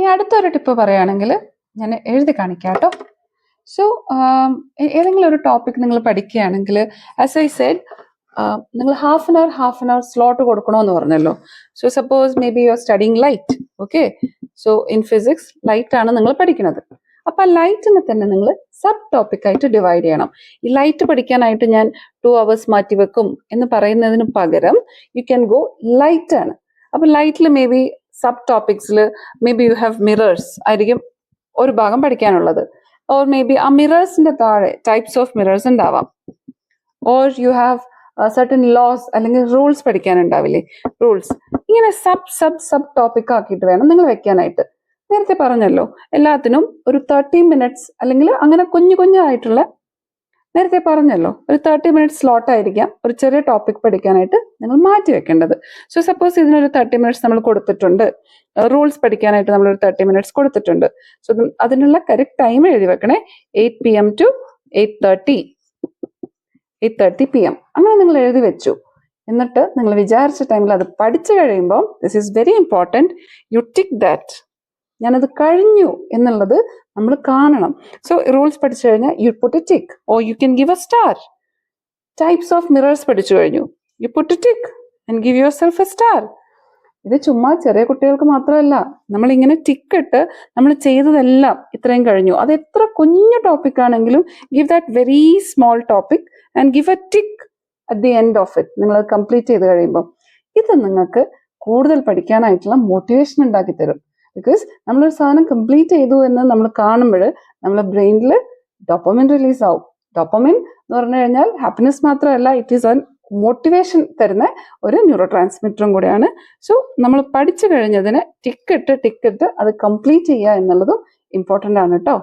ഇനി അടുത്തൊരു ടിപ്പ് പറയുകയാണെങ്കിൽ ഞാൻ എഴുതി കാണിക്കാം കേട്ടോ. സോ ഏതെങ്കിലും ഒരു ടോപ്പിക് നിങ്ങൾ പഠിക്കുകയാണെങ്കിൽ ആസ് ഐ സെഡ് നിങ്ങൾ ഹാഫ് ആൻ അവർ സ്ലോട്ട് കൊടുക്കണമെന്ന് പറഞ്ഞല്ലോ. So suppose may be you are studying light. Okay, so in physics light ആണ് നിങ്ങൾ പഠിക്കുന്നത്. അപ്പൊ ലൈറ്റിനെ തന്നെ നിങ്ങൾ സബ് ടോപ്പിക് ആയിട്ട് ഡിവൈഡ് ചെയ്യണം. ഈ ലൈറ്റ് പഠിക്കാനായിട്ട് ഞാൻ 2 hours മാറ്റി വെക്കും എന്ന് പറയുന്നതിന് പകരം യു ക്യാൻ ഗോ ലൈറ്റ് ആണ്. അപ്പൊ ലൈറ്റിൽ മേ ബി സബ് ടോപ്പിക്സിൽ maybe you have mirrors ആയിരിക്കും ഒരു ഭാഗം പഠിക്കാനുള്ളത്. ഓർ മേ ബി ആ മിറേഴ്സിന്റെ താഴെ ടൈപ്സ് ഓഫ് മിറേഴ്സ് ഉണ്ടാവാം. Or you have certain laws അല്ലെങ്കിൽ റൂൾസ് പഠിക്കാനുണ്ടാവില്ലേ, റൂൾസ്. ഇങ്ങനെ സബ് ടോപ്പിക് ആക്കിയിട്ട് വേണം നിങ്ങൾ വെക്കാനായിട്ട്. നേരത്തെ പറഞ്ഞല്ലോ എല്ലാത്തിനും ഒരു 30 minutes അല്ലെങ്കിൽ അങ്ങനെ കുഞ്ഞായിട്ടുള്ള, നേരത്തെ പറഞ്ഞല്ലോ ഒരു 30 minutes സ്ലോട്ട് ആയിരിക്കാം ഒരു ചെറിയ ടോപ്പിക് പഠിക്കാനായിട്ട് നിങ്ങൾ മാറ്റി വെക്കേണ്ടത്. സോ സപ്പോസ് ഇതിനൊരു 30 minutes നമ്മൾ കൊടുത്തിട്ടുണ്ട്, റൂൾസ് പഠിക്കാനായിട്ട് നമ്മളൊരു 30 minutes കൊടുത്തിട്ടുണ്ട്. സോ അതിനുള്ള കറക്റ്റ് ടൈം എഴുതി വെക്കണേ. 8 PM to 8:30 PM അങ്ങനെ നിങ്ങൾ എഴുതി വെച്ചു. എന്നിട്ട് നിങ്ങൾ വിചാരിച്ച ടൈമിൽ അത് പഠിച്ചു കഴിയുമ്പോൾ this is very important, you tick that. ഞാനത് കഴിഞ്ഞു എന്നുള്ളത് നമ്മൾ കാണണം. സോ റൂൾസ് പഠിച്ചു കഴിഞ്ഞാൽ you put a tick or you can give a star. Types of mirrors പഠിച്ചു കഴിഞ്ഞു, you put a tick and give yourself a star. ഇത് ചുമ്മാ ചെറിയ കുട്ടികൾക്ക് മാത്രമല്ല, നമ്മളിങ്ങനെ ടിക്ക് ഇട്ട് നമ്മൾ ചെയ്തതെല്ലാം ഇത്രയും കഴിഞ്ഞു. അത് എത്ര കുഞ്ഞു ടോപ്പിക് ആണെങ്കിലും give that very small topic and give A tick at the end of it. നിങ്ങൾ കംപ്ലീറ്റ് ചെയ്ത് കഴിയുമ്പോൾ ഇത് നിങ്ങൾക്ക് കൂടുതൽ പഠിക്കാനായിട്ടുള്ള മോട്ടിവേഷൻ ഉണ്ടാക്കി തരും. ബിക്കോസ് നമ്മളൊരു സാധനം കംപ്ലീറ്റ് ചെയ്തു എന്ന് നമ്മൾ കാണുമ്പോൾ നമ്മളെ ബ്രെയിനിൽ ഡോപ്പമിൻ റിലീസ് ആവും. ഡോപ്പമിൻ എന്ന് പറഞ്ഞു കഴിഞ്ഞാൽ ഹാപ്പിനെസ് മാത്രമല്ല, ഇറ്റ് ഈസ് എൻ മോട്ടിവേഷൻ തരുന്ന ഒരു ന്യൂറോ ട്രാൻസ്മിറ്ററും കൂടെയാണ്. സോ നമ്മൾ പഠിച്ചു കഴിഞ്ഞതിന് ടിക്ക് ഇട്ട് അത് കംപ്ലീറ്റ് ചെയ്യുക എന്നുള്ളതും ഇമ്പോർട്ടൻ്റ് ആണ് കേട്ടോ.